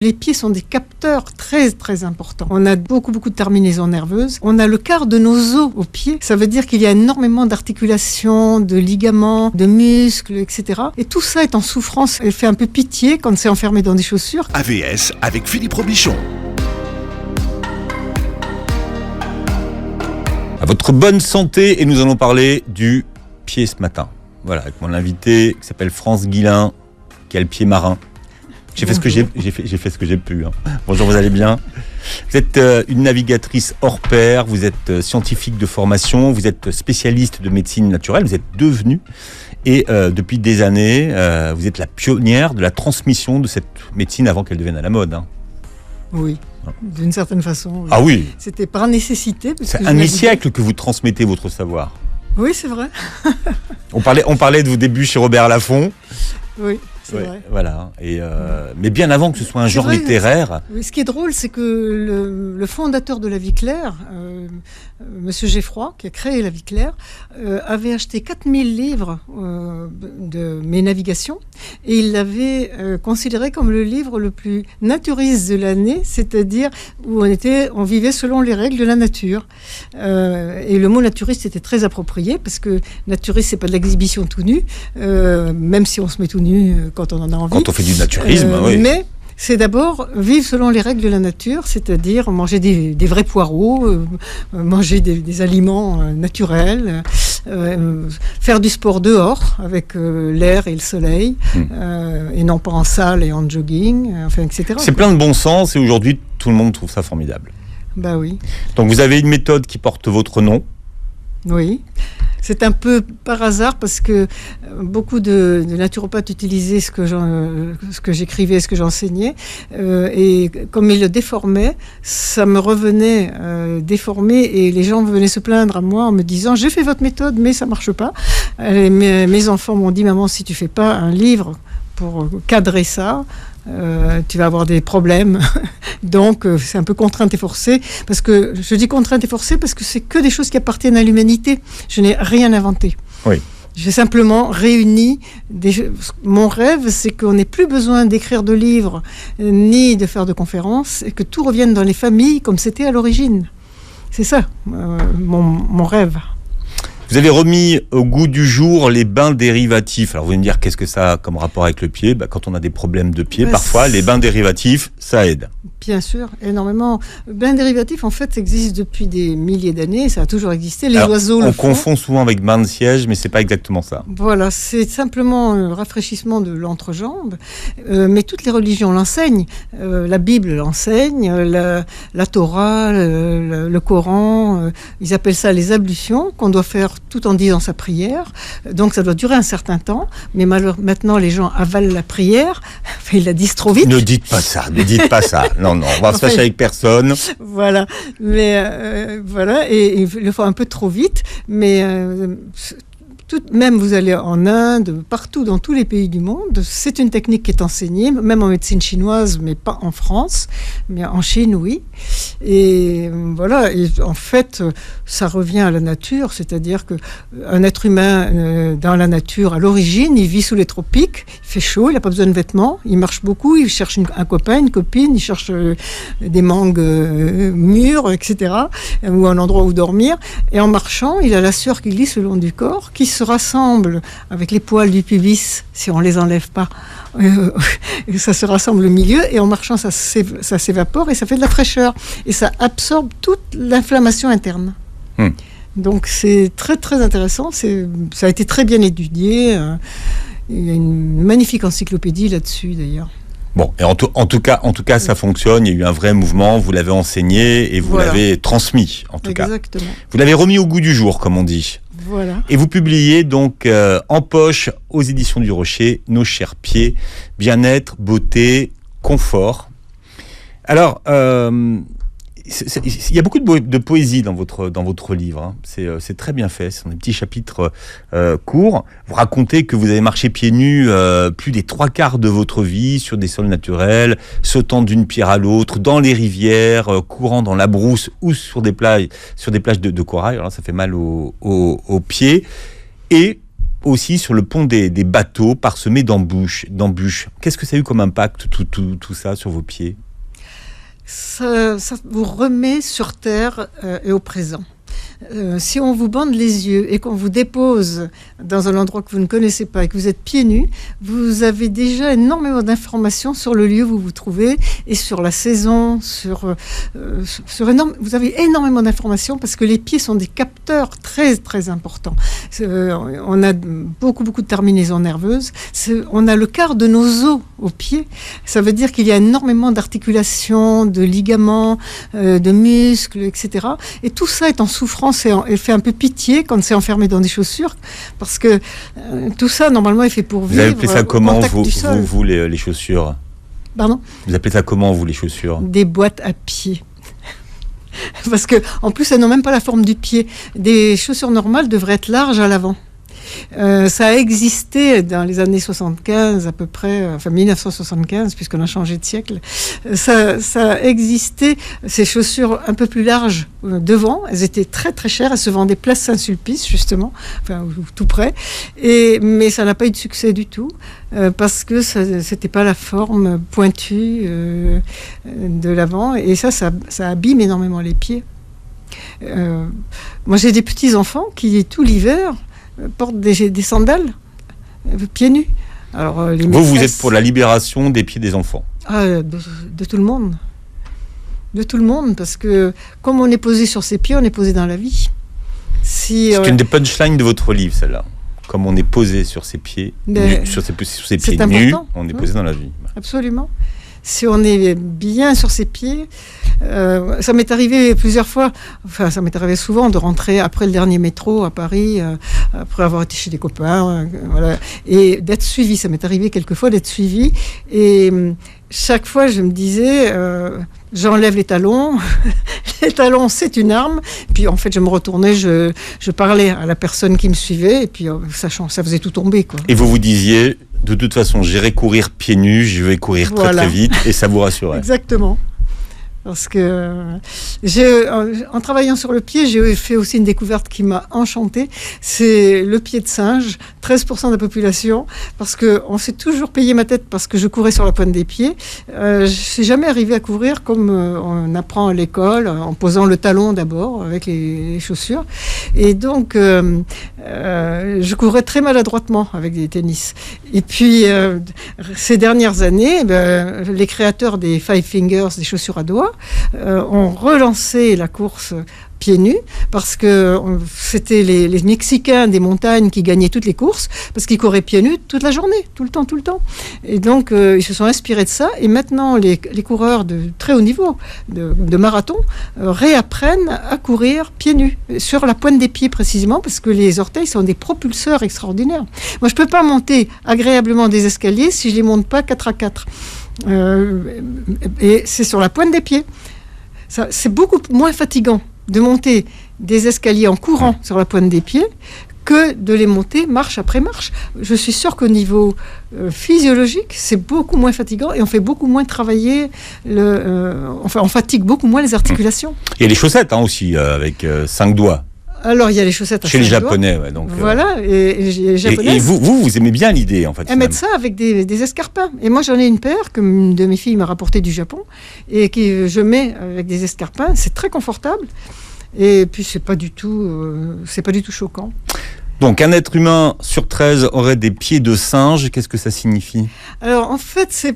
Les pieds sont des capteurs très très importants. On a beaucoup de terminaisons nerveuses. On a le quart de nos os aux pieds. Ça veut dire qu'il y a énormément d'articulations, de ligaments, de muscles, etc. Et tout ça est en souffrance. Elle fait un peu pitié quand c'est enfermé dans des chaussures. AVS avec Philippe Robichon. À votre bonne santé, et nous allons parler du pied ce matin. Voilà, avec mon invité qui s'appelle France Guillain, qui a le pied marin. J'ai fait ce que j'ai pu. Hein. Bonjour, vous allez bien? Vous êtes une navigatrice hors pair, vous êtes scientifique de formation, vous êtes spécialiste de médecine naturelle, vous êtes devenue, et depuis des années, vous êtes la pionnière de la transmission de cette médecine avant qu'elle devienne à la mode. Hein. Oui, d'une certaine façon. Oui. Ah oui. C'était par nécessité. C'est un demi-siècle que vous transmettez votre savoir. Oui, c'est vrai. On parlait de vos débuts chez Robert Laffont. Oui. C'est vrai. Voilà. Et mais bien avant que ce soit un genre littéraire. Ce qui est drôle, c'est que le fondateur de La Vie Claire, Monsieur Geffroy, qui a créé La Vie Claire, avait acheté 4000 livres de mes navigations et il l'avait considéré comme le livre le plus naturiste de l'année, c'est-à-dire où on vivait selon les règles de la nature. Et le mot naturiste était très approprié parce que naturiste, c'est pas de l'exhibition tout nu, même si on se met tout nu quand on en a envie. Quand on fait du naturisme, oui. Mais c'est d'abord vivre selon les règles de la nature, c'est-à-dire manger des vrais poireaux, manger des aliments naturels, faire du sport dehors avec l'air et le soleil, et non pas en salle et en jogging, enfin, etc. C'est plein de bon sens et aujourd'hui tout le monde trouve ça formidable. Bah oui. Donc vous avez une méthode qui porte votre nom. Oui. C'est un peu par hasard parce que beaucoup de naturopathes utilisaient ce que j'écrivais, ce que j'enseignais, et comme ils le déformaient, ça me revenait déformé et les gens venaient se plaindre à moi en me disant « j'ai fait votre méthode mais ça marche pas ». Mes enfants m'ont dit « maman, si tu fais pas un livre pour cadrer ça, tu vas avoir des problèmes ». Donc, c'est un peu contrainte et forcée. Parce que, je dis contrainte et forcée parce que c'est que des choses qui appartiennent à l'humanité. Je n'ai rien inventé. Oui. J'ai simplement réuni mon rêve, c'est qu'on n'ait plus besoin d'écrire de livres ni de faire de conférences et que tout revienne dans les familles comme c'était à l'origine. C'est ça, mon rêve. Vous avez remis au goût du jour les bains dérivatifs. Alors vous allez me dire, qu'est-ce que ça a comme rapport avec le pied ? Quand on a des problèmes de pied, parfois, les bains dérivatifs, ça aide. Bien sûr, énormément. Bains dérivatifs, en fait, existent depuis des milliers d'années. Ça a toujours existé. Les oiseaux le font. On confond souvent avec bain de siège, mais c'est pas exactement ça. Voilà, c'est simplement un rafraîchissement de l'entrejambe. Mais toutes les religions l'enseignent. La Bible l'enseigne, la Torah, le Coran. Ils appellent ça les ablutions, qu'on doit faire tout en disant sa prière. Donc ça doit durer un certain temps. Mais maintenant, les gens avalent la prière. Enfin, ils la disent trop vite. Ne dites pas ça, ne dites pas ça. Non, on va se fâcher avec personne. Voilà, mais voilà, et il le faut un peu trop vite, mais même vous allez en Inde, partout dans tous les pays du monde, c'est une technique qui est enseignée, même en médecine chinoise, mais pas en France, mais en Chine, oui. Et voilà, et en fait, ça revient à la nature, c'est-à-dire qu'un être humain dans la nature, à l'origine, il vit sous les tropiques, il fait chaud, il n'a pas besoin de vêtements, il marche beaucoup, il cherche un copain, une copine, il cherche des mangues mûres, etc., ou un endroit où dormir. Et en marchant, il a la sueur qui glisse le long du corps, qui se rassemble avec les poils du pubis, si on les enlève pas. Ça se rassemble au milieu, et en marchant, ça s'évapore et ça fait de la fraîcheur. Et ça absorbe toute l'inflammation interne. Donc c'est très très intéressant. Ça a été très bien étudié. Il y a une magnifique encyclopédie là-dessus d'ailleurs. Bon, et en tout cas, ça fonctionne. Il y a eu un vrai mouvement. Vous l'avez enseigné et vous l'avez transmis, en tout cas. Exactement. Vous l'avez remis au goût du jour, comme on dit. Voilà. Et vous publiez donc en poche aux éditions du Rocher, Nos chers pieds, bien-être, beauté, confort. Alors, il y a beaucoup de poésie dans votre livre. Hein. C'est très bien fait. Ce sont des petits chapitres courts. Vous racontez que vous avez marché pieds nus plus des 3/4 de votre vie sur des sols naturels, sautant d'une pierre à l'autre, dans les rivières, courant dans la brousse ou sur des plages de corail. Alors ça fait mal aux pieds. Et aussi sur le pont des bateaux parsemés d'embûches. Qu'est-ce que ça a eu comme impact, tout ça, sur vos pieds ? Ça vous remet sur terre et au présent. Si on vous bande les yeux et qu'on vous dépose dans un endroit que vous ne connaissez pas et que vous êtes pieds nus, vous avez déjà énormément d'informations sur le lieu où vous vous trouvez et sur la saison, vous avez énormément d'informations parce que les pieds sont des capteurs très très importants. On a beaucoup de terminaisons nerveuses. On a le quart de nos os aux pieds. Ça veut dire qu'il y a énormément d'articulations, de ligaments, de muscles, etc. Et tout ça est en souffrance et fait un peu pitié quand c'est enfermé dans des chaussures, parce que tout ça, normalement, est fait pour vivre. Vous appelez ça comment, vous les chaussures ? Pardon ? Vous appelez ça comment, vous, les chaussures ? Des boîtes à pieds. Parce que, en plus, elles n'ont même pas la forme du pied. Des chaussures normales devraient être larges à l'avant. Ça a existé dans les années 75 à peu près, enfin 1975 puisqu'on a changé de siècle. Ça a existé, ces chaussures un peu plus larges devant. Elles étaient très très chères, elles se vendaient place Saint-Sulpice justement, enfin tout près. Mais ça n'a pas eu de succès du tout parce que c'était pas la forme pointue de l'avant et ça abîme énormément les pieds. Moi j'ai des petits enfants qui tout l'hiver portent des sandales, pieds nus. Alors, vous êtes pour la libération des pieds des enfants ? De tout le monde. De tout le monde, parce que comme on est posé sur ses pieds, on est posé dans la vie. C'est une des punchlines de votre livre, celle-là. Comme on est posé sur ses pieds, sur ses pieds nus, on est posé dans la vie. Absolument. Si on est bien sur ses pieds, ça m'est arrivé plusieurs fois, enfin ça m'est arrivé souvent de rentrer après le dernier métro à Paris, après avoir été chez des copains, voilà, et d'être suivi. Ça m'est arrivé quelquefois d'être suivi, et chaque fois je me disais, j'enlève les talons, les talons c'est une arme, puis en fait je me retournais, je parlais à la personne qui me suivait, et puis sachant ça faisait tout tomber, quoi. Et vous disiez, de toute façon, j'irai courir pieds nus, je vais courir très très vite, et ça vous rassurait. Exactement. Parce que en travaillant sur le pied, j'ai fait aussi une découverte qui m'a enchantée. C'est le pied de singe, 13% de la population, parce qu'on s'est toujours payé ma tête parce que je courais sur la pointe des pieds. Je ne suis jamais arrivée à courir comme on apprend à l'école, en posant le talon d'abord avec les chaussures. Et donc, je courais très maladroitement avec des tennis. Et puis, ces dernières années, les créateurs des Five Fingers, des chaussures à doigts, ont relancé la course pieds nus parce que c'était les Mexicains des montagnes qui gagnaient toutes les courses parce qu'ils couraient pieds nus toute la journée, tout le temps. Et donc ils se sont inspirés de ça et maintenant les coureurs de très haut niveau de marathon réapprennent à courir pieds nus sur la pointe des pieds précisément parce que les orteils sont des propulseurs extraordinaires. Moi je peux pas monter agréablement des escaliers si je les monte pas 4 à 4. Et c'est sur la pointe des pieds. C'est beaucoup moins fatigant de monter des escaliers en courant sur la pointe des pieds que de les monter marche après marche. Je suis sûre qu'au niveau physiologique, c'est beaucoup moins fatigant et on fait beaucoup moins travailler, on fatigue beaucoup moins les articulations. Et les chaussettes aussi, avec 5 doigts. Alors, il y a les chaussettes à chez les Japonais, ouais, donc. Voilà, et les Japonais. Et vous aimez bien l'idée, en fait. Elles mettent ça avec des escarpins. Et moi, j'en ai une paire que une de mes filles m'a rapportée du Japon et que je mets avec des escarpins. C'est très confortable. Et puis, c'est pas du tout choquant. Donc, un être humain sur 13 aurait des pieds de singe. Qu'est-ce que ça signifie ? Alors, en fait, ce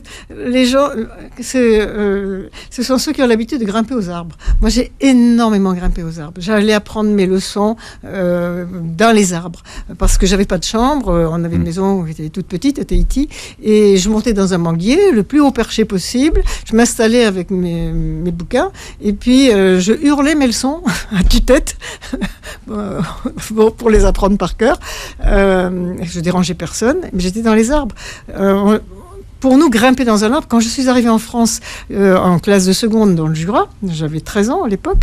sont ceux qui ont l'habitude de grimper aux arbres. Moi, j'ai énormément grimpé aux arbres. J'allais apprendre mes leçons dans les arbres parce que j'avais pas de chambre. On avait une maison qui était toute petite, à Tahiti, et je montais dans un manguier, le plus haut perché possible. Je m'installais avec mes bouquins et puis je hurlais mes leçons à tue-tête pour les apprendre par cœur. Je dérangeais personne, mais j'étais dans les arbres. pour nous, grimper dans un arbre, quand je suis arrivée en France en classe de seconde dans le Jura, j'avais 13 ans à l'époque,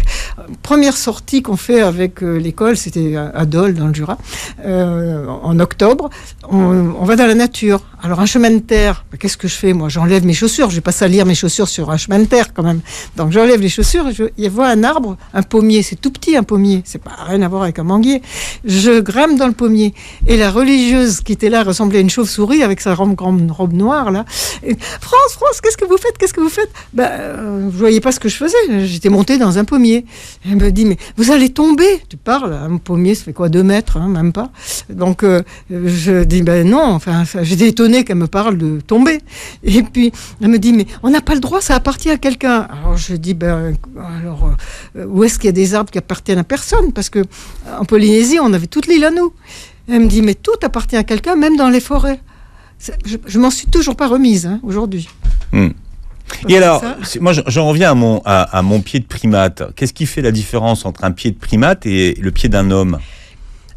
première sortie qu'on fait avec l'école, c'était à Dole dans le Jura, en octobre, on va dans la nature. Alors un chemin de terre, qu'est-ce que je fais moi? J'enlève mes chaussures, je vais pas salir mes chaussures sur un chemin de terre quand même. Donc j'enlève les chaussures et je vois un arbre, un pommier, c'est tout petit un pommier, c'est pas rien à voir avec un manguier. Je grimpe dans le pommier et la religieuse qui était là ressemblait à une chauve-souris avec sa grande robe noire là. Et, France, qu'est-ce que vous faites? Je voyais pas ce que je faisais, j'étais montée dans un pommier. Elle me dit mais vous allez tomber. Tu parles, un pommier ça fait quoi 2 mètres, hein, même pas. Donc je dis non, enfin j'étais étonnée qu'elle me parle de tomber. Et puis elle me dit mais on n'a pas le droit, ça appartient à quelqu'un. Alors je dis où est-ce qu'il y a des arbres qui appartiennent à personne? Parce que en Polynésie on avait toute l'île à nous. Elle me dit mais tout appartient à quelqu'un, même dans les forêts. Je m'en suis toujours pas remise aujourd'hui. Et alors, moi j'en reviens à mon pied de primate. Qu'est-ce qui fait la différence entre un pied de primate et le pied d'un homme?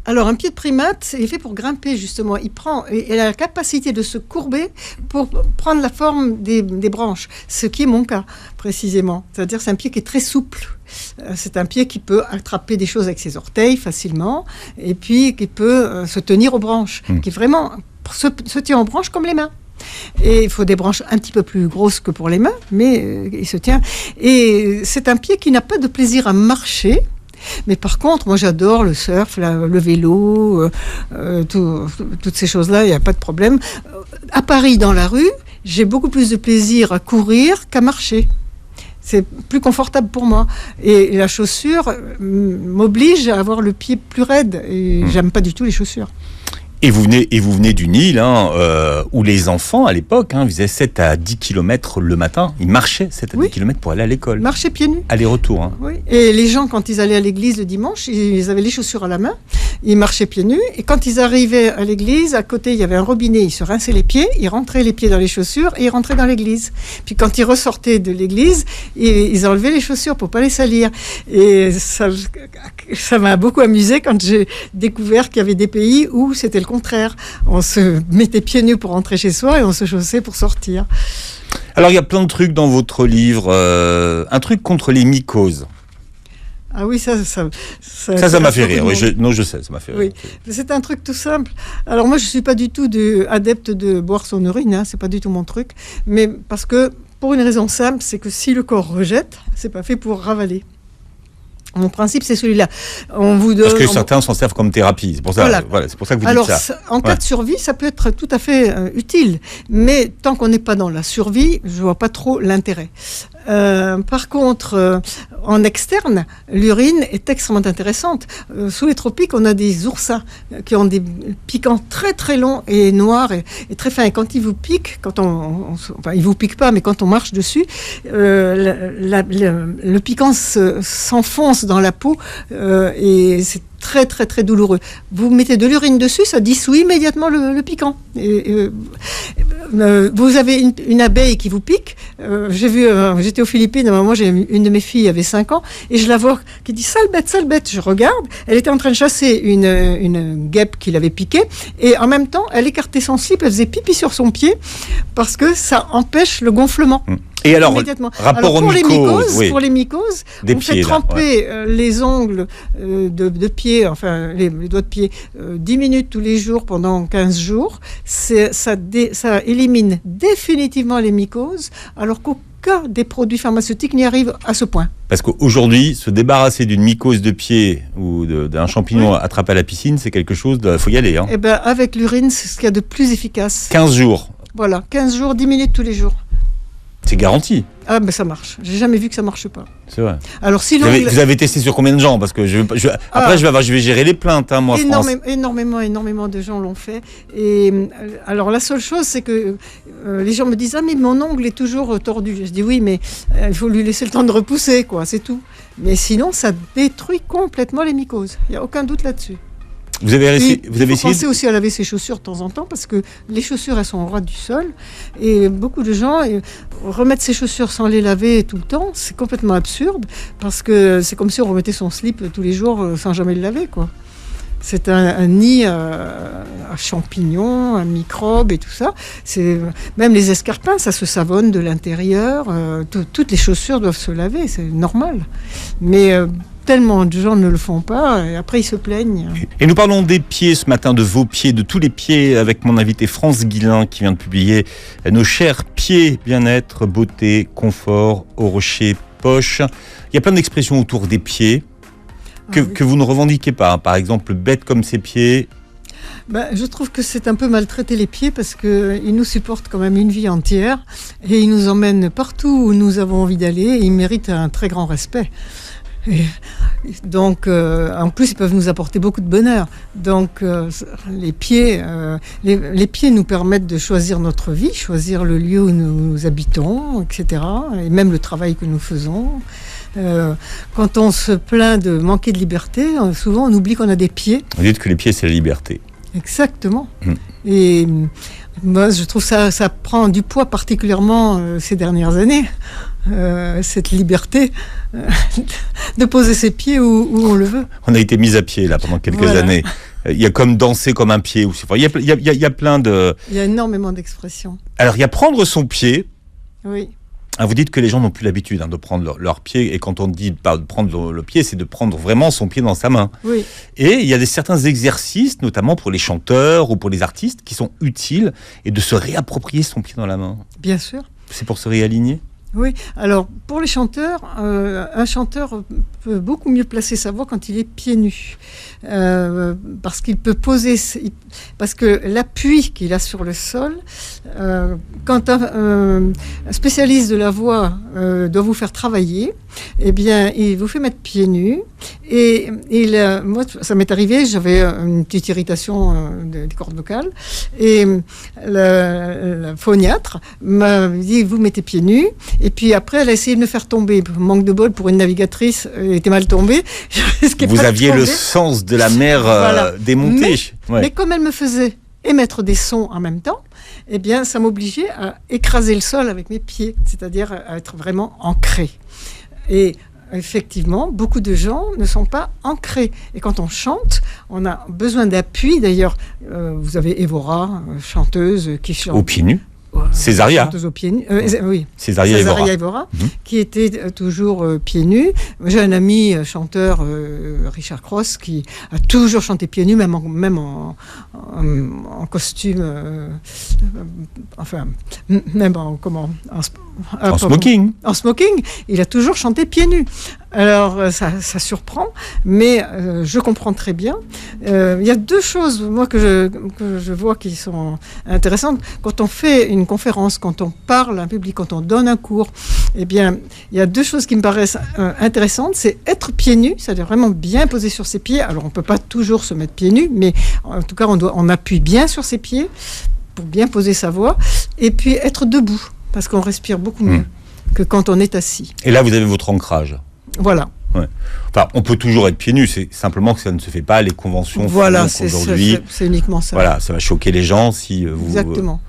Alors, un pied de primate, il est fait pour grimper, justement. Il a la capacité de se courber pour prendre la forme des branches, ce qui est mon cas, précisément. C'est-à-dire, c'est un pied qui est très souple. C'est un pied qui peut attraper des choses avec ses orteils facilement, et puis qui peut se tenir aux branches, qui vraiment se tient aux branches comme les mains. Et il faut des branches un petit peu plus grosses que pour les mains, mais il se tient. Et c'est un pied qui n'a pas de plaisir à marcher. Mais par contre, moi j'adore le surf, le vélo, toutes ces choses-là, il n'y a pas de problème. À Paris, dans la rue, j'ai beaucoup plus de plaisir à courir qu'à marcher. C'est plus confortable pour moi. Et la chaussure m'oblige à avoir le pied plus raide. Et j'aime pas du tout les chaussures. Et vous venez d'une île où les enfants, à l'époque, faisaient 7 à 10 km le matin. Ils marchaient 7 à 10 km pour aller à l'école. Marchaient pieds nus. Aller-retour. Oui. Et les gens, quand ils allaient à l'église le dimanche, ils avaient les chaussures à la main. Ils marchaient pieds nus. Et quand ils arrivaient à l'église, à côté, il y avait un robinet. Ils se rinçaient les pieds. Ils rentraient les pieds dans les chaussures et ils rentraient dans l'église. Puis quand ils ressortaient de l'église, ils enlevaient les chaussures pour pas les salir. Et ça m'a beaucoup amusé quand j'ai découvert qu'il y avait des pays où c'était le contraire. On se mettait pieds nus pour rentrer chez soi et on se chaussait pour sortir. Alors il y a plein de trucs dans votre livre. Un truc contre les mycoses. Ah oui, ça m'a fait rire. Oui, je sais, ça m'a fait rire. Oui. C'est un truc tout simple. Alors moi, je suis pas du tout adepte de boire son urine. C'est pas du tout mon truc. Mais parce que pour une raison simple, c'est que si le corps rejette, c'est pas fait pour ravaler. Mon principe, c'est celui-là. On vous donne, parce que certains s'en servent comme thérapie. C'est pour ça, c'est pour ça que vous dites ça. En cas de survie, ça peut être tout à fait utile. Mais tant qu'on n'est pas dans la survie, je vois pas trop l'intérêt. Par contre, en externe, l'urine est extrêmement intéressante. Sous les tropiques, on a des oursins qui ont des piquants très très longs et noirs et très fins. Et quand ils vous piquent, ils vous piquent pas, mais quand on marche dessus, le piquant s'enfonce dans la peau et c'est très très très douloureux. Vous mettez de l'urine dessus, ça dissout immédiatement le piquant. Vous avez une abeille qui vous pique. J'étais aux Philippines, à un moment, une de mes filles avait 5 ans, et je la vois qui dit sale bête. Je regarde, elle était en train de chasser une guêpe qui l'avait piquée, et en même temps, elle écartait son slip, elle faisait pipi sur son pied, parce que ça empêche le gonflement. Et alors, rapport aux mycoses, pour les mycoses, on fait tremper les ongles de pied, enfin les doigts de pied, 10 minutes tous les jours pendant 15 jours. Ça élimine définitivement les mycoses, alors qu'aucun des produits pharmaceutiques n'y arrive à ce point. Parce qu'aujourd'hui, se débarrasser d'une mycose de pied ou d'un champignon attrapé à la piscine, c'est quelque chose faut y aller. Eh ben, avec l'urine, c'est ce qu'il y a de plus efficace. 15 jours. Voilà, 15 jours, 10 minutes tous les jours. C'est garanti. Ah ben ça marche. J'ai jamais vu que ça marche pas. C'est vrai. Alors si vous avez testé sur combien de gens? Parce que je vais gérer les plaintes, moi. Énormément de gens l'ont fait. Et alors la seule chose, c'est que les gens me disent mais mon ongle est toujours tordu. Je dis oui, mais il faut lui laisser le temps de repousser, quoi. C'est tout. Mais sinon, ça détruit complètement les mycoses. Il y a aucun doute là-dessus. Vous avez essayé. Pensez aussi à laver ses chaussures de temps en temps, parce que les chaussures, elles sont au ras du sol, et beaucoup de gens remettent ses chaussures sans les laver tout le temps. C'est complètement absurde, parce que c'est comme si on remettait son slip tous les jours sans jamais le laver, quoi. C'est un nid à champignons, à microbes et tout ça. Même les escarpins, ça se savonne de l'intérieur. Toutes les chaussures doivent se laver, c'est normal. Mais tellement de gens ne le font pas, et après ils se plaignent. Et nous parlons des pieds ce matin, de vos pieds, de tous les pieds, avec mon invité France Guillain qui vient de publier Nos chers pieds, bien-être, beauté, confort, au rocher, poche. Il y a plein d'expressions autour des pieds que vous ne revendiquez pas. Par exemple, bête comme ses pieds. Je trouve que c'est un peu maltraiter les pieds parce qu'ils nous supportent quand même une vie entière et ils nous emmènent partout où nous avons envie d'aller et ils méritent un très grand respect. Et donc, en plus, ils peuvent nous apporter beaucoup de bonheur. Donc, les pieds nous permettent de choisir notre vie, choisir le lieu où nous habitons, etc. Et même le travail que nous faisons. Quand on se plaint de manquer de liberté, souvent on oublie qu'on a des pieds. Vous dites que les pieds, c'est la liberté. Exactement. Et moi, je trouve ça prend du poids particulièrement ces dernières années. Cette liberté de poser ses pieds où on le veut. On a été mis à pied là pendant quelques années. Il y a comme danser comme un pied. Il y a plein de... Il y a énormément d'expressions. Alors il y a prendre son pied. Oui. Vous dites que les gens n'ont plus l'habitude de prendre leur pied, et quand on dit de prendre le pied, c'est de prendre vraiment son pied dans sa main. Oui. Et il y a certains exercices, notamment pour les chanteurs ou pour les artistes, qui sont utiles, et de se réapproprier son pied dans la main. Bien sûr. C'est pour se réaligner ? Oui, alors pour les chanteurs, un chanteur peut beaucoup mieux placer sa voix quand il est pieds nus, parce qu'il peut parce que l'appui qu'il a sur le sol, quand un spécialiste de la voix doit vous faire travailler, eh bien, il vous fait mettre pieds nus, et moi, ça m'est arrivé, j'avais une petite irritation des cordes vocales, et la phoniatre m'a dit, vous mettez pieds nus. Et puis après, elle a essayé de me faire tomber. Manque de bol pour une navigatrice, elle était mal tombée. Vous aviez le sens de la mer démonté. Mais comme elle me faisait émettre des sons en même temps, eh bien, ça m'obligeait à écraser le sol avec mes pieds, c'est-à-dire à être vraiment ancré. Et effectivement, beaucoup de gens ne sont pas ancrés. Et quand on chante, on a besoin d'appui. D'ailleurs, vous avez Evora, chanteuse qui chante... Aux pieds nus. Césaria. Oui. Césaria Evora, qui était toujours pieds nus. J'ai un ami chanteur, Richard Cross, qui a toujours chanté pieds nus, même en costume, même en smoking. En smoking, il a toujours chanté pieds nus. Alors, ça surprend, mais je comprends très bien. Il y a deux choses, moi, que je vois qui sont intéressantes. Quand on fait une conférence, quand on parle à un public, quand on donne un cours, eh bien, il y a deux choses qui me paraissent intéressantes. C'est être pieds nus, c'est-à-dire vraiment bien posé sur ses pieds. Alors, on ne peut pas toujours se mettre pieds nus, mais en tout cas, on appuie bien sur ses pieds pour bien poser sa voix. Et puis, être debout, parce qu'on respire beaucoup mieux que quand on est assis. Et là, vous avez votre ancrage. Voilà. Ouais. Enfin, on peut toujours être pieds nus, c'est simplement que ça ne se fait pas. Les conventions voilà, aujourd'hui. C'est uniquement ça. Voilà, ça va choquer les gens si vous. Exactement.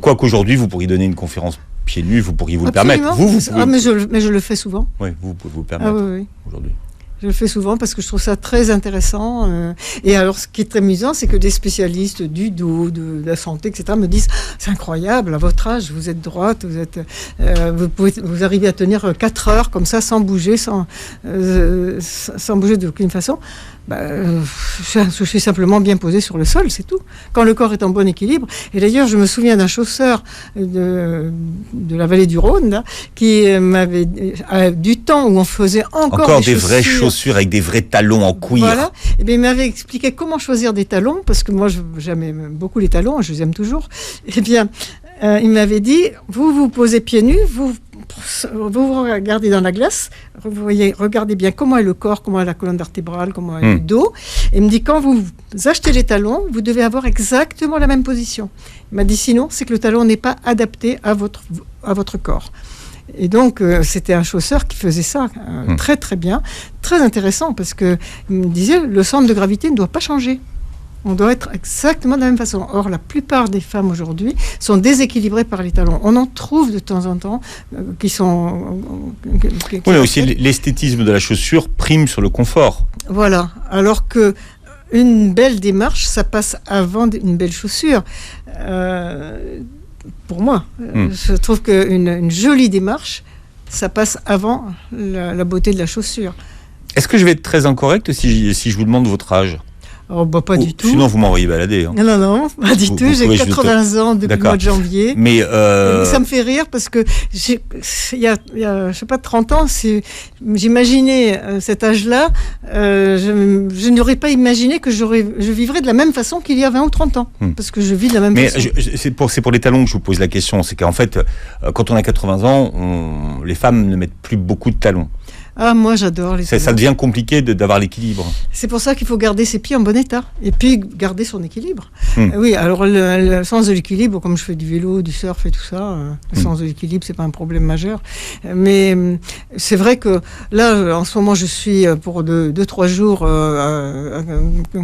Quoi qu'aujourd'hui, vous pourriez donner une conférence pieds nus, vous pourriez vous Absolument. le permettre. Mais je le fais souvent. Oui, vous pouvez vous le permettre aujourd'hui. Je le fais souvent parce que je trouve ça très intéressant. Et alors, ce qui est très amusant, c'est que des spécialistes du dos, de la santé, etc., me disent « C'est incroyable, à votre âge, vous êtes droite, vous arrivez à tenir 4 heures comme ça, sans bouger, sans bouger d'aucune façon. » Je suis simplement bien posé sur le sol, c'est tout. Quand le corps est en bon équilibre. Et d'ailleurs, je me souviens d'un chausseur de la vallée du Rhône, là, qui m'avait du temps où on faisait encore des vraies chaussures avec des vrais talons en cuir. Voilà. Et bien, il m'avait expliqué comment choisir des talons, parce que moi, j'aime beaucoup les talons, je les aime toujours. Et bien, il m'avait dit, vous posez pieds nus, vous regardez dans la glace, regardez bien comment est le corps, comment est la colonne vertébrale, comment est le dos. Et il me dit, quand vous achetez les talons, vous devez avoir exactement la même position. Il m'a dit, sinon, c'est que le talon n'est pas adapté à votre corps. Et donc, c'était un chausseur qui faisait ça très très bien, très intéressant, parce qu'il me disait, le centre de gravité ne doit pas changer. On doit être exactement de la même façon. Or, la plupart des femmes aujourd'hui sont déséquilibrées par les talons. On en trouve de temps en temps qui sont... Oui, mais aussi l'esthétisme de la chaussure prime sur le confort. Voilà. Alors que une belle démarche, ça passe avant une belle chaussure. Pour moi, je trouve qu'une jolie démarche, ça passe avant la beauté de la chaussure. Est-ce que je vais être très incorrect si je vous demande votre âge ? Oh, bah, pas du tout. Sinon, vous m'envoyez balader. Hein. Non, pas du tout. J'ai 80 ans depuis le mois de janvier. Mais ça me fait rire parce que il y a je sais pas, 30 ans, j'imaginais cet âge-là, je n'aurais pas imaginé que je vivrais de la même façon qu'il y a 20 ou 30 ans. Parce que je vis de la même façon. C'est pour les talons que je vous pose la question. C'est qu'en fait, quand on a 80 ans, les femmes ne mettent plus beaucoup de talons. Ah, moi j'adore les talons. Ça devient compliqué d'avoir l'équilibre. C'est pour ça qu'il faut garder ses pieds en bon état et puis garder son équilibre. Oui, alors le sens de l'équilibre, comme je fais du vélo, du surf et tout ça, le sens de l'équilibre, c'est pas un problème majeur. Mais c'est vrai que là, en ce moment, je suis pour 2-3 jours à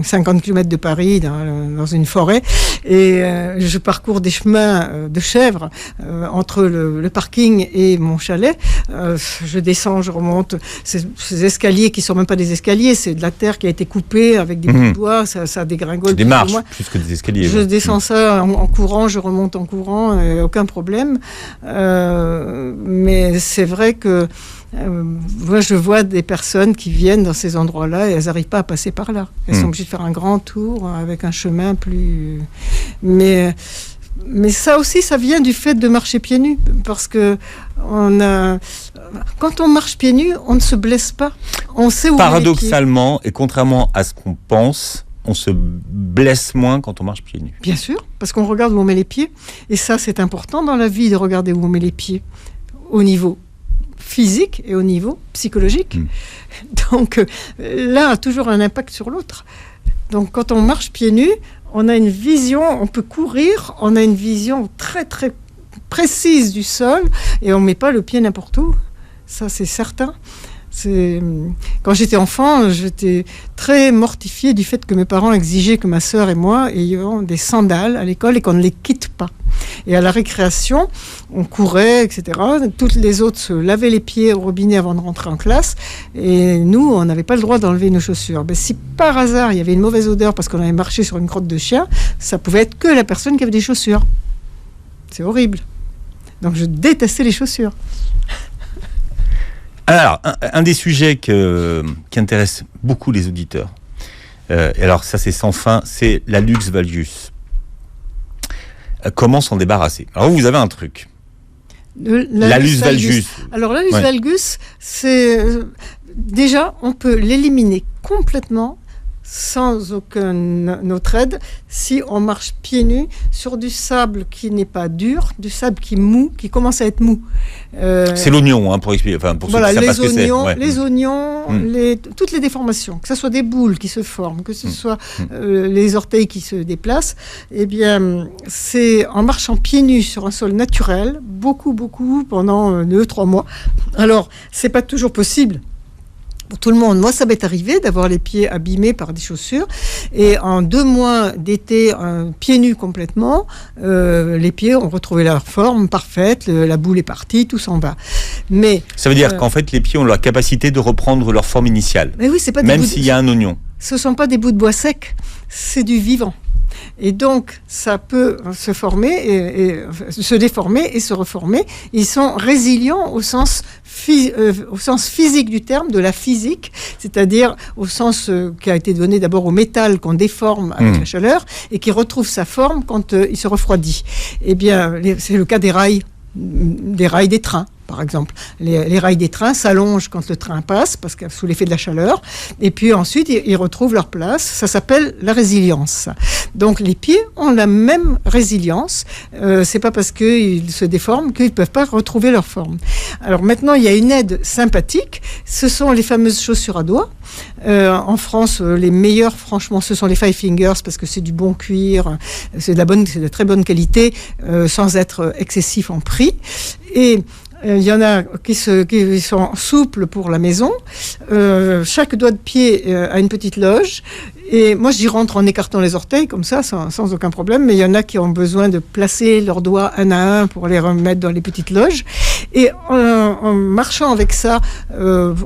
50 km de Paris, dans une forêt, et je parcours des chemins de chèvres entre le parking et mon chalet. Je descends, je remonte ces escaliers qui sont même pas des escaliers, c'est de la terre qui a été coupée avec des bouts de bois, ça dégringole. C'est des marches plus que des escaliers. Je descends ça en courant, je remonte en courant, aucun problème. Mais c'est vrai que moi je vois des personnes qui viennent dans ces endroits-là et elles n'arrivent pas à passer par là. Elles sont obligées de faire un grand tour avec un chemin plus... Mais ça aussi, ça vient du fait de marcher pieds nus, parce que quand on marche pieds nus, on ne se blesse pas. On sait où paradoxalement, et contrairement à ce qu'on pense, on se blesse moins quand on marche pieds nus. Bien sûr, parce qu'on regarde où on met les pieds. Et ça, c'est important dans la vie de regarder où on met les pieds, au niveau physique et au niveau psychologique. Donc l'un a toujours un impact sur l'autre. Donc quand on marche pieds nus, on a une vision, on peut courir, on a une vision très très précise du sol et on ne met pas le pied n'importe où. Ça, c'est certain. Quand j'étais enfant, j'étais très mortifiée du fait que mes parents exigeaient que ma sœur et moi ayons des sandales à l'école et qu'on ne les quitte pas. Et à la récréation, on courait, etc. Toutes les autres se lavaient les pieds au robinet avant de rentrer en classe. Et nous, on n'avait pas le droit d'enlever nos chaussures. Mais si par hasard, il y avait une mauvaise odeur parce qu'on avait marché sur une crotte de chien, ça pouvait être que la personne qui avait des chaussures. C'est horrible. Donc je détestais les chaussures. Alors, un des sujets qui intéresse beaucoup les auditeurs, et alors ça c'est sans fin, c'est la luxe valgus. Comment s'en débarrasser ? Alors vous avez un truc. La luxe valgus. Alors la luxe valgus, c'est... déjà, on peut l'éliminer complètement sans aucune autre aide si on marche pieds nus sur du sable qui n'est pas dur, du sable qui est mou, qui commence à être mou. C'est l'oignon, hein, pour expliquer. Enfin, pour voilà, ceux qui savent pas ce que c'est. Ouais. Les oignons, toutes les déformations, que ce soit des boules qui se forment, que ce soit les orteils qui se déplacent, eh bien, c'est en marchant pieds nus sur un sol naturel, beaucoup, pendant 2-3 mois. Alors, c'est pas toujours possible pour tout le monde. Moi, ça m'est arrivé d'avoir les pieds abîmés par des chaussures. Et en 2 mois d'été, pieds nus complètement, les pieds ont retrouvé leur forme parfaite, la boule est partie, tout s'en va. Mais ça veut dire qu'en fait, les pieds ont la capacité de reprendre leur forme initiale. Mais oui, c'est pas même s'il y a un oignon. Ce ne sont pas des bouts de bois secs, c'est du vivant. Et donc, ça peut se former, et se déformer et se reformer. Ils sont résilients au sens physique du terme, de la physique, c'est-à-dire au sens qui a été donné d'abord au métal qu'on déforme avec la chaleur et qui retrouve sa forme quand il se refroidit. Eh bien, c'est le cas des rails des trains. Par exemple, les rails des trains s'allongent quand le train passe, parce que sous l'effet de la chaleur, et puis ensuite ils retrouvent leur place. Ça s'appelle la résilience. Donc les pieds ont la même résilience. C'est pas parce qu'ils se déforment qu'ils peuvent pas retrouver leur forme. Alors maintenant, il y a une aide sympathique. Ce sont les fameuses chaussures à doigts. En France, les meilleures, franchement, ce sont les Five Fingers, parce que c'est du bon cuir, c'est de très bonne qualité, sans être excessif en prix. Et il y en a qui sont souples pour la maison. Chaque doigt de pied a une petite loge Et moi, j'y rentre en écartant les orteils, comme ça, sans aucun problème. Mais il y en a qui ont besoin de placer leurs doigts un à un pour les remettre dans les petites loges. Et en marchant avec ça,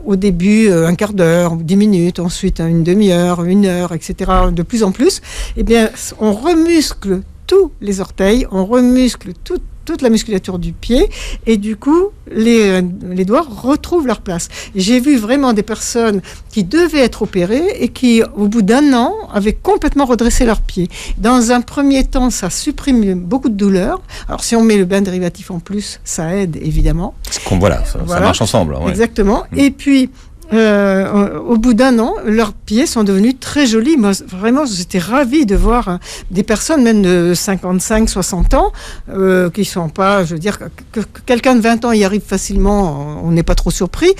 au début, un quart d'heure, 10 minutes, ensuite une demi-heure, 1 heure, etc., de plus en plus, eh bien, on remuscle tous les orteils, on remuscle toute la musculature du pied et du coup les doigts retrouvent leur place. J'ai vu vraiment des personnes qui devaient être opérées et qui au bout d'1 an avaient complètement redressé leurs pieds. Dans un premier temps, ça supprime beaucoup de douleur. Alors si on met le bain dérivatif en plus, ça aide évidemment. Voilà, ça marche ensemble. Ouais. Exactement. Et puis au bout d'1 an, leurs pieds sont devenus très jolis. Moi, vraiment, j'étais ravie de voir des personnes, même de 55, 60 ans, qui sont pas, je veux dire, que quelqu'un de 20 ans y arrive facilement, on n'est pas trop surpris.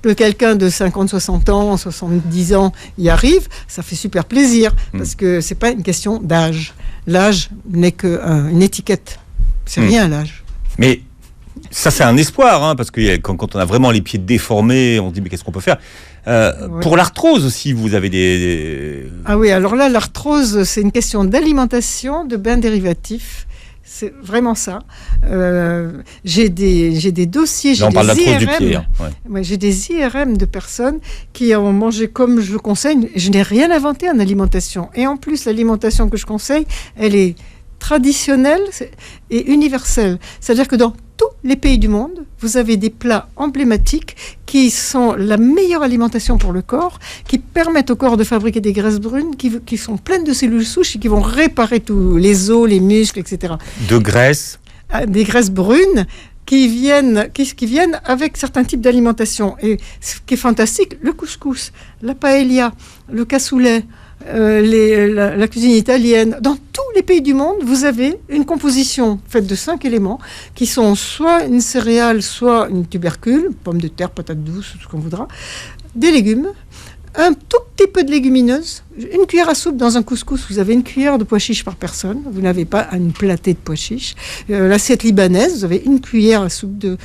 Que quelqu'un de 50, 60 ans, 70 ans y arrive, ça fait super plaisir, parce que c'est pas une question d'âge. L'âge n'est qu'une étiquette. C'est rien, l'âge. Mais ça, c'est un espoir, hein, parce que quand on a vraiment les pieds déformés, on se dit, mais qu'est-ce qu'on peut faire ? Pour l'arthrose aussi, vous avez des... Ah oui, alors là, l'arthrose, c'est une question d'alimentation, de bains dérivatifs. C'est vraiment ça. J'ai des dossiers, j'ai des IRM. Du pied, hein. Ouais, j'ai des IRM de personnes qui ont mangé comme je le conseille. Je n'ai rien inventé en alimentation. Et en plus, l'alimentation que je conseille, elle est traditionnelle et universelle. C'est-à-dire que dans tous les pays du monde, vous avez des plats emblématiques qui sont la meilleure alimentation pour le corps, qui permettent au corps de fabriquer des graisses brunes qui sont pleines de cellules souches et qui vont réparer tous les os, les muscles, etc. De graisses ? Des graisses brunes qui viennent avec certains types d'alimentation. Et ce qui est fantastique, le couscous, la paella, le cassoulet, la cuisine italienne, dans tous les pays du monde, vous avez une composition faite de 5 éléments qui sont soit une céréale, soit une tubercule, pomme de terre, patate douce, tout ce qu'on voudra, des légumes, un tout petit peu de légumineuses, une cuillère à soupe dans un couscous, vous avez une cuillère de pois chiches par personne, vous n'avez pas une platée de pois chiches. L'assiette libanaise, vous avez une cuillère à soupe de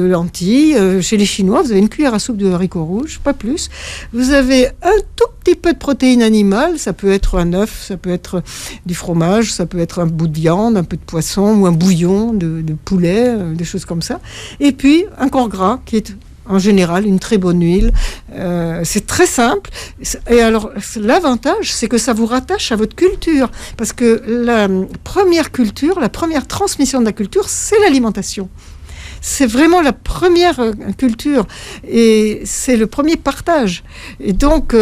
lentilles. Chez les Chinois, vous avez une cuillère à soupe de haricots rouges, pas plus. Vous avez un tout petit peu de protéines animales, ça peut être un œuf, ça peut être du fromage, ça peut être un bout de viande, un peu de poisson ou un bouillon de poulet, des choses comme ça. Et puis un corps gras qui est en général une très bonne huile. C'est très simple. Et alors, l'avantage, c'est que ça vous rattache à votre culture. Parce que la première culture, la première transmission de la culture, c'est l'alimentation. C'est vraiment la première culture et c'est le premier partage. Et donc,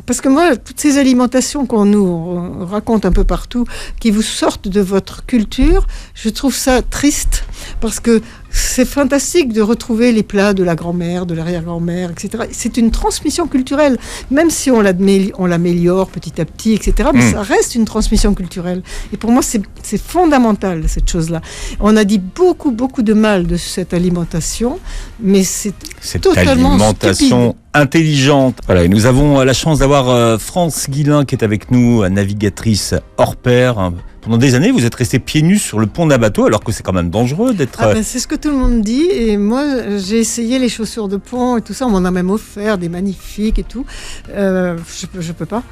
parce que moi, toutes ces alimentations qu'on nous raconte un peu partout, qui vous sortent de votre culture, je trouve ça triste parce que c'est fantastique de retrouver les plats de la grand-mère, de l'arrière-grand-mère, etc. C'est une transmission culturelle, même si on l'améliore petit à petit, etc. Mais ça reste une transmission culturelle. Et pour moi, c'est fondamental, cette chose-là. On a dit beaucoup, beaucoup de mal de cette alimentation, mais c'est totalement alimentation stupide. Intelligente. Voilà, et nous avons la chance d'avoir France Guillain qui est avec nous, navigatrice hors pair. Pendant des années, vous êtes resté pieds nus sur le pont d'un bateau, alors que c'est quand même dangereux d'être... c'est ce que tout le monde dit, et moi, j'ai essayé les chaussures de pont et tout ça, on m'en a même offert des magnifiques et tout. Je peux pas.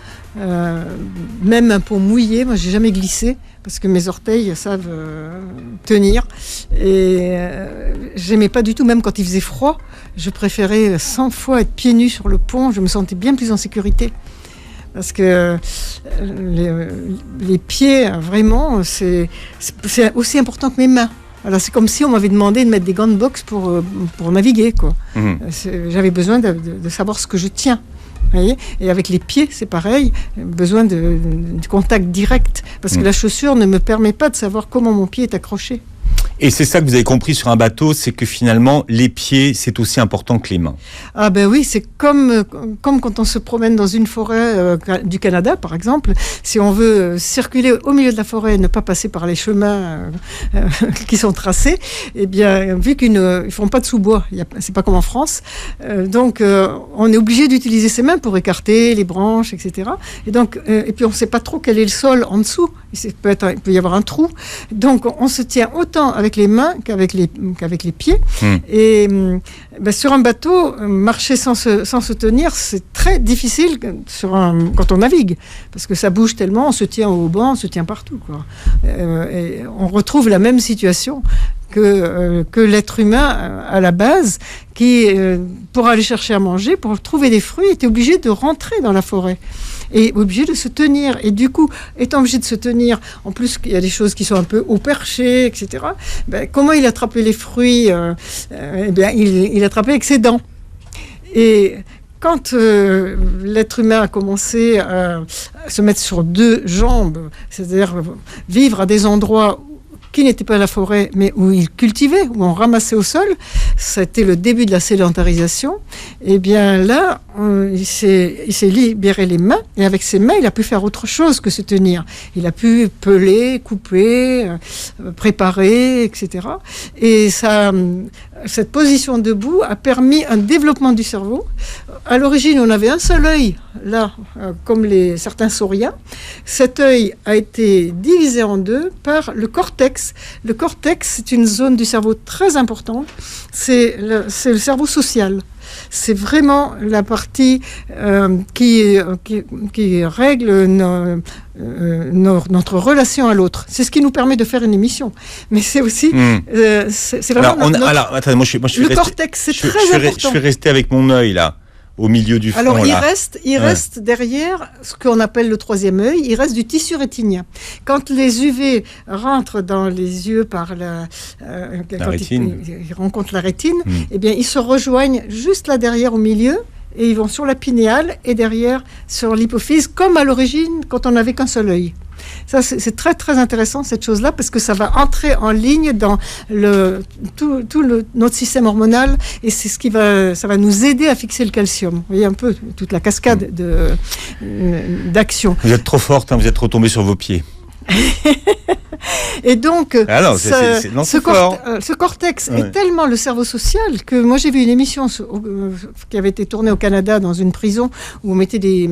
Même un pont mouillé, moi, j'ai jamais glissé, parce que mes orteils savent tenir. Et j'aimais pas du tout, même quand il faisait froid, je préférais 100 fois être pieds nus sur le pont, je me sentais bien plus en sécurité. Parce que les pieds, vraiment, c'est aussi important que mes mains. Alors c'est comme si on m'avait demandé de mettre des gants de boxe pour naviguer, quoi. J'avais besoin de savoir ce que je tiens. Voyez, et avec les pieds, c'est pareil, besoin du contact direct. Parce que la chaussure ne me permet pas de savoir comment mon pied est accroché. Et c'est ça que vous avez compris sur un bateau, c'est que finalement, les pieds, c'est aussi important que les mains. Ah ben oui, c'est comme quand on se promène dans une forêt du Canada, par exemple. Si on veut circuler au milieu de la forêt et ne pas passer par les chemins qui sont tracés, eh bien, vu qu'ils ne font pas de sous-bois, c'est pas comme en France, donc on est obligé d'utiliser ses mains pour écarter les branches, etc. Et donc, et puis on ne sait pas trop quel est le sol en dessous. Il peut y avoir un trou. Donc on se tient autant avec avec les mains qu'avec les pieds. Et sur un bateau, marcher sans se tenir, c'est très difficile quand on navigue, parce que ça bouge tellement, on se tient au banc, on se tient partout, quoi. Et on retrouve la même situation que l'être humain à la base, qui, pour aller chercher à manger, pour trouver des fruits, était obligé de rentrer dans la forêt et obligé de se tenir. Et du coup, étant obligé de se tenir, en plus il y a des choses qui sont un peu au perché, etc. Comment il attrapait les fruits? Il attrapait avec ses dents. Et quand l'être humain a commencé à se mettre sur deux jambes, c'est-à-dire vivre à des endroits qui n'était pas la forêt, mais où il cultivait, où on ramassait au sol, c'était le début de la sédentarisation. Et bien là, il s'est libéré les mains, et avec ses mains, il a pu faire autre chose que se tenir. Il a pu peler, couper, préparer, etc. Et cette position debout a permis un développement du cerveau. À l'origine, on avait un seul œil, là, comme certains sauriens. Cet œil a été divisé en deux par le cortex. Le cortex, c'est une zone du cerveau très importante. C'est le cerveau social. C'est vraiment la partie qui règle notre relation à l'autre. C'est ce qui nous permet de faire une émission. Mais c'est aussi... c'est vraiment attendez, moi, je le cortex, c'est très important. Je suis resté avec mon œil, là, au milieu du front. Alors, il reste derrière ce qu'on appelle le troisième œil, il reste du tissu rétinien. Quand les UV rentrent dans les yeux par ils rencontrent la rétine, eh bien, ils se rejoignent juste là derrière, au milieu, et ils vont sur la pinéale et derrière sur l'hypophyse, comme à l'origine, quand on n'avait qu'un seul œil. Ça, c'est très très intéressant, cette chose-là, parce que ça va entrer en ligne dans notre système hormonal, et c'est ça va nous aider à fixer le calcium. Vous voyez un peu toute la cascade d'actions. Vous êtes trop forte, vous êtes retombée sur vos pieds. Et donc, ce cortex est tellement le cerveau social que moi j'ai vu une émission qui avait été tournée au Canada dans une prison où on mettait des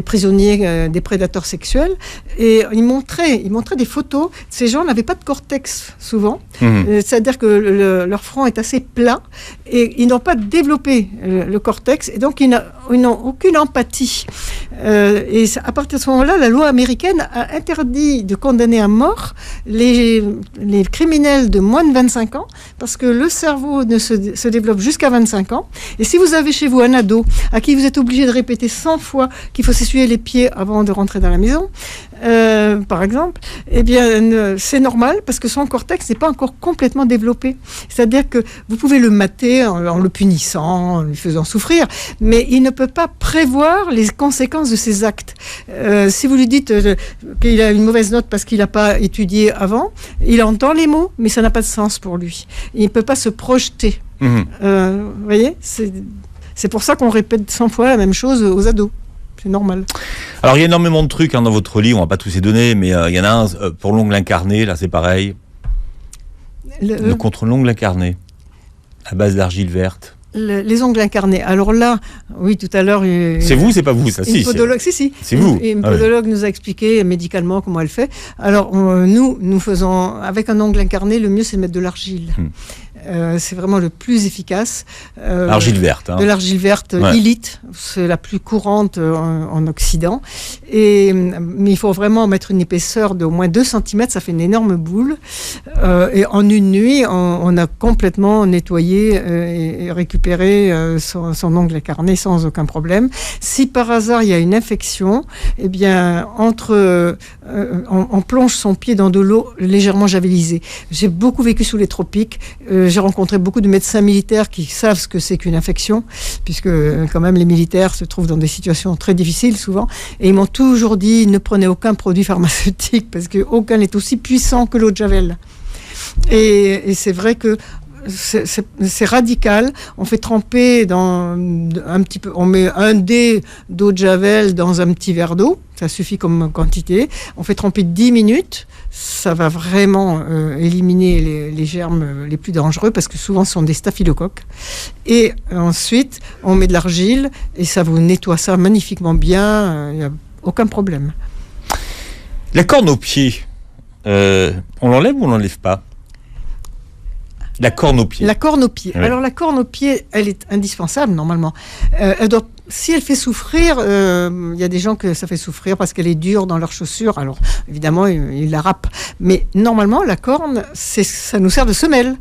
prisonniers, des prédateurs sexuels, et ils montraient des photos. Ces gens n'avaient pas de cortex souvent, c'est-à-dire que leur front est assez plat et ils n'ont pas développé le cortex, et donc ils n'ont aucune empathie. Et à partir de ce moment-là, la loi américaine a interdit de condamner à mort les criminels de moins de 25 ans, parce que le cerveau ne se développe jusqu'à 25 ans. Et si vous avez chez vous un ado à qui vous êtes obligé de répéter 100 fois qu'il faut s'essuyer les pieds avant de rentrer dans la maison, par exemple, eh bien, c'est normal, parce que son cortex n'est pas encore complètement développé. C'est-à-dire que vous pouvez le mater en le punissant, en lui faisant souffrir, mais il ne peut pas prévoir les conséquences de ses actes. Si vous lui dites qu'il a une mauvaise note parce qu'il n'a pas étudié avant, il entend les mots, mais ça n'a pas de sens pour lui. Il ne peut pas se projeter. Vous voyez, c'est pour ça qu'on répète 100 fois la même chose aux ados. C'est normal. Alors, il y a énormément de trucs dans votre livre, on ne va pas tous les donner, mais il y en a un pour l'ongle incarné, là c'est pareil. Le contre l'ongle incarné, à base d'argile verte. Les ongles incarnés. Alors là, oui, tout à l'heure... C'est vous, c'est pas vous, ça? Une podologue, si. C'est vous. Une podologue nous a expliqué médicalement comment elle fait. Alors, nous faisons... Avec un ongle incarné, le mieux, c'est de mettre de l'argile. C'est vraiment le plus efficace. Argile verte. De l'argile verte, illite. C'est la plus courante en Occident. Mais il faut vraiment mettre une épaisseur d'au moins 2 cm. Ça fait une énorme boule. Et en une nuit, on a complètement nettoyé et récupéré son ongle incarné sans aucun problème. Si par hasard il y a une infection, eh bien on plonge son pied dans de l'eau légèrement javelisée. J'ai beaucoup vécu sous les tropiques. J'ai rencontré beaucoup de médecins militaires qui savent ce que c'est qu'une infection, puisque quand même les militaires se trouvent dans des situations très difficiles souvent, et ils m'ont toujours dit ne prenez aucun produit pharmaceutique parce qu'aucun n'est aussi puissant que l'eau de Javel. Et c'est vrai que c'est radical. On fait tremper on met 1 dé d'eau de Javel dans un petit verre d'eau, ça suffit comme quantité. On fait tremper 10 minutes, ça va vraiment éliminer les germes les plus dangereux, parce que souvent ce sont des staphylocoques. Et ensuite, on met de l'argile et ça vous nettoie ça magnifiquement bien, il n'y a aucun problème. La corne au pied, on l'enlève ou on l'enlève pas? La corne au pied. La corne au pied. Oui. Alors la corne au pied, elle est indispensable normalement. Si elle fait souffrir, il y a des gens que ça fait souffrir parce qu'elle est dure dans leurs chaussures. Alors évidemment, ils la râpent. Mais normalement, la corne, ça nous sert de semelle.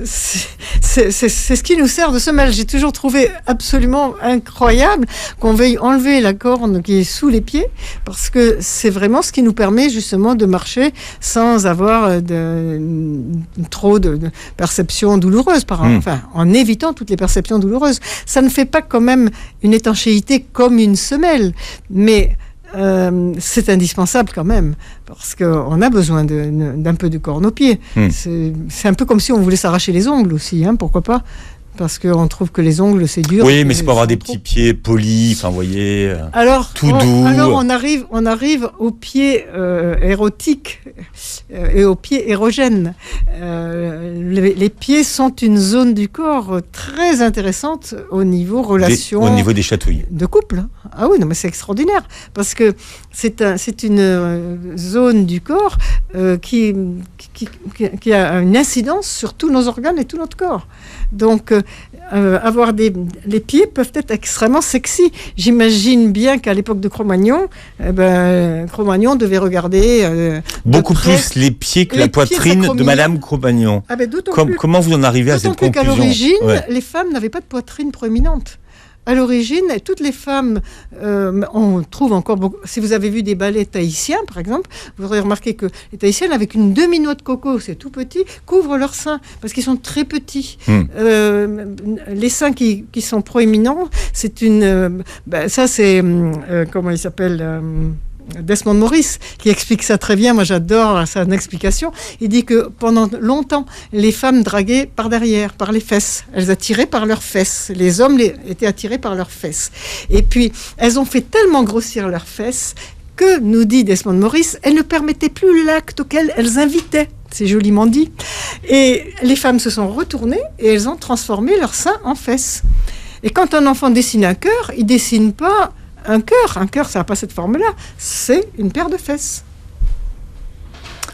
C'est ce qui nous sert de semelle. J'ai toujours trouvé absolument incroyable qu'on veuille enlever la corne qui est sous les pieds, parce que c'est vraiment ce qui nous permet justement de marcher sans avoir trop de perceptions douloureuses, enfin, en évitant toutes les perceptions douloureuses. Ça ne fait pas quand même une étanchéité comme une semelle, mais c'est indispensable quand même, parce qu'on a besoin d'un peu de corne au pied. C'est un peu comme si on voulait s'arracher les ongles aussi, hein, pourquoi pas, parce qu'on trouve que les ongles c'est dur. Oui, mais c'est pour avoir des petits pieds polis, enfin vous voyez, tout doux. Alors on arrive aux pieds érotiques et aux pieds érogènes. Les pieds sont une zone du corps très intéressante au niveau relation. Au niveau des chatouilles. De couple. Ah oui, non, mais c'est extraordinaire, parce que c'est une zone du corps qui a une incidence sur tous nos organes et tout notre corps. Donc, les pieds peuvent être extrêmement sexy. J'imagine bien qu'à l'époque de Cro-Magnon, Cro-Magnon devait regarder beaucoup plus les pieds que la poitrine de Madame Cro-Magnon. Ah ben, comment vous en arrivez à cette conclusion? D'autant plus qu'à l'origine, les femmes n'avaient pas de poitrine proéminente. À l'origine, toutes les femmes, on trouve encore beaucoup. Si vous avez vu des ballets tahitiens, par exemple, vous aurez remarqué que les tahitiennes, avec une demi-noix de coco, c'est tout petit, couvrent leurs seins, parce qu'ils sont très petits. Les seins qui sont proéminents, c'est ça c'est, comment il s'appelle Desmond Morris, qui explique ça très bien. Moi, j'adore sa explication. Il dit que pendant longtemps, les femmes draguaient par derrière, par les fesses. Elles attiraient par leurs fesses. Les hommes étaient attirés par leurs fesses. Et puis, elles ont fait tellement grossir leurs fesses que, nous dit Desmond Morris, elles ne permettaient plus l'acte auquel elles invitaient. C'est joliment dit. Et les femmes se sont retournées et elles ont transformé leurs seins en fesses. Et quand un enfant dessine un cœur, il dessine pas un cœur, ça n'a pas cette forme-là. C'est une paire de fesses.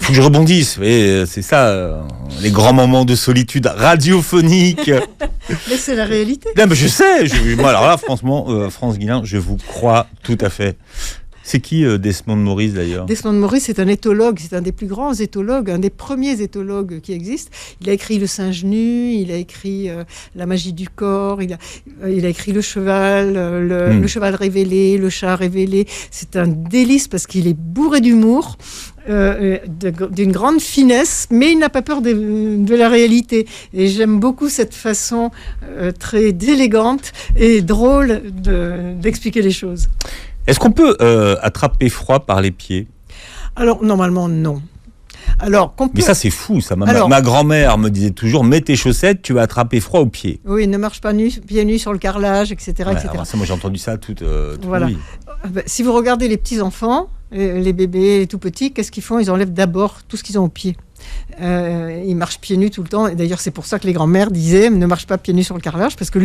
Il faut que je rebondisse. Et c'est ça, les grands moments de solitude radiophonique. Mais c'est la réalité. Non, mais je sais. Moi, alors là, franchement, France Guillain, je vous crois tout à fait. C'est qui Desmond Morris d'ailleurs? Desmond Morris, c'est un éthologue, c'est un des plus grands éthologues, un des premiers éthologues qui existent. Il a écrit Le singe nu, il a écrit La magie du corps, il a écrit Le cheval, le cheval révélé, Le chat révélé. C'est un délice parce qu'il est bourré d'humour, d'une grande finesse, mais il n'a pas peur de la réalité. Et j'aime beaucoup cette façon très élégante et drôle d'expliquer les choses. Est-ce qu'on peut attraper froid par les pieds? Alors, normalement, non. Mais ça, c'est fou. Ça. Ma grand-mère me disait toujours, mets tes chaussettes, tu vas attraper froid aux pieds. Oui, ne marche pas pieds nus sur le carrelage, etc. Ouais, etc. Alors ça, moi, j'ai entendu ça toute voilà. vie. Si vous regardez les petits-enfants, les bébés, les tout-petits, qu'est-ce qu'ils font? Ils enlèvent d'abord tout ce qu'ils ont aux pieds. Ils marchent pieds nus tout le temps. Et d'ailleurs, c'est pour ça que les grands-mères disaient ne marche pas pieds nus sur le carrelage, parce que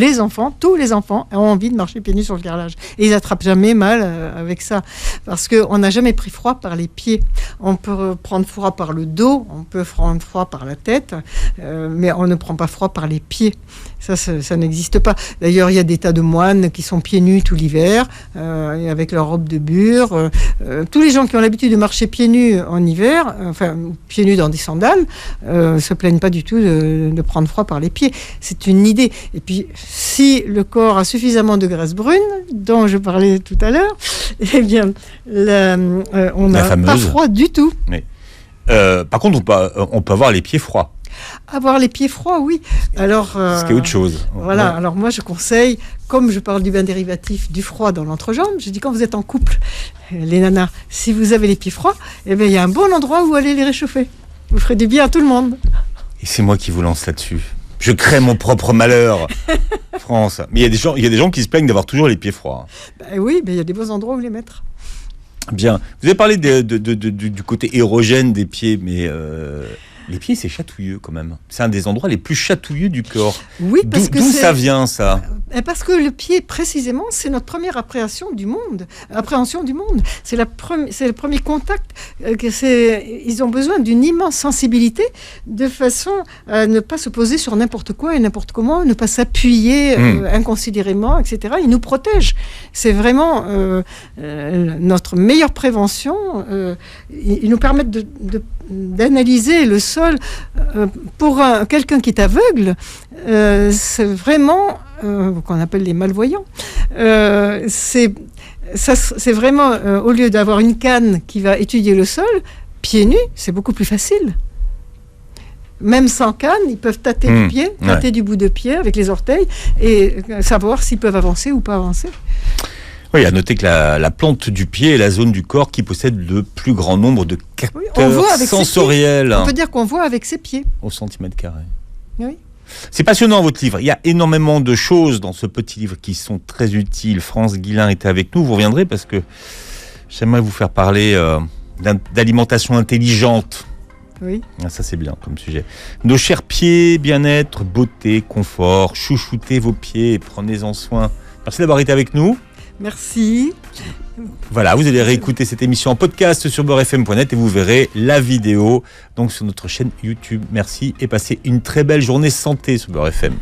tous les enfants ont envie de marcher pieds nus sur le carrelage. Et ils n'attrapent jamais mal avec ça. Parce qu'on n'a jamais pris froid par les pieds. On peut prendre froid par le dos, on peut prendre froid par la tête, mais on ne prend pas froid par les pieds. Ça n'existe pas. D'ailleurs, il y a des tas de moines qui sont pieds nus tout l'hiver, avec leur robe de bure. Tous les gens qui ont l'habitude de marcher pieds nus en hiver, enfin, pieds nus dans des sandales, se plaignent pas du tout de prendre froid par les pieds. C'est une idée. Et puis, si le corps a suffisamment de graisse brune, dont je parlais tout à l'heure, eh bien, on n'a pas froid du tout. Mais, par contre, on peut avoir les pieds froids. Avoir les pieds froids, oui. Alors, ce qui est autre chose. Voilà. Ouais. Alors moi, je conseille, comme je parle du bain dérivatif du froid dans l'entrejambe, je dis quand vous êtes en couple, les nanas, si vous avez les pieds froids, eh bien, il y a un bon endroit où aller les réchauffer. Vous ferez du bien à tout le monde. Et c'est moi qui vous lance là-dessus. Je crée mon propre malheur, France. Mais il y a des gens qui se plaignent d'avoir toujours les pieds froids. Oui, mais il y a des beaux endroits où les mettre. Bien. Vous avez parlé du côté érogène des pieds, mais les pieds, c'est chatouilleux quand même. C'est un des endroits les plus chatouilleux du corps. Oui, parce que d'où ça vient, ça? Parce que le pied, précisément, c'est notre première appréhension du monde. C'est le premier contact. Ils ont besoin d'une immense sensibilité de façon à ne pas se poser sur n'importe quoi et n'importe comment, ne pas s'appuyer inconsidérément, etc. Ils nous protègent. C'est vraiment notre meilleure prévention. Ils nous permettent d'analyser le sol. Pour quelqu'un qui est aveugle, c'est vraiment qu'on appelle les malvoyants. C'est vraiment, au lieu d'avoir une canne qui va étudier le sol, pieds nus, c'est beaucoup plus facile. Même sans canne, ils peuvent tâter du pied, tâter du bout de pied avec les orteils et savoir s'ils peuvent avancer ou pas avancer. Oui, à noter que la plante du pied est la zone du corps qui possède le plus grand nombre de capteurs sensoriels. On peut dire qu'on voit avec ses pieds. Au centimètre carré. Oui. C'est passionnant votre livre. Il y a énormément de choses dans ce petit livre qui sont très utiles. France Guillain était avec nous. Vous reviendrez parce que j'aimerais vous faire parler d'alimentation intelligente. Oui. Ça c'est bien comme sujet. Nos chers pieds, bien-être, beauté, confort, chouchoutez vos pieds et prenez-en soin. Merci d'avoir été avec nous. Merci. Voilà, vous allez réécouter cette émission en podcast sur beurrefm.net et vous verrez la vidéo donc sur notre chaîne YouTube. Merci et passez une très belle journée santé sur Beurre FM.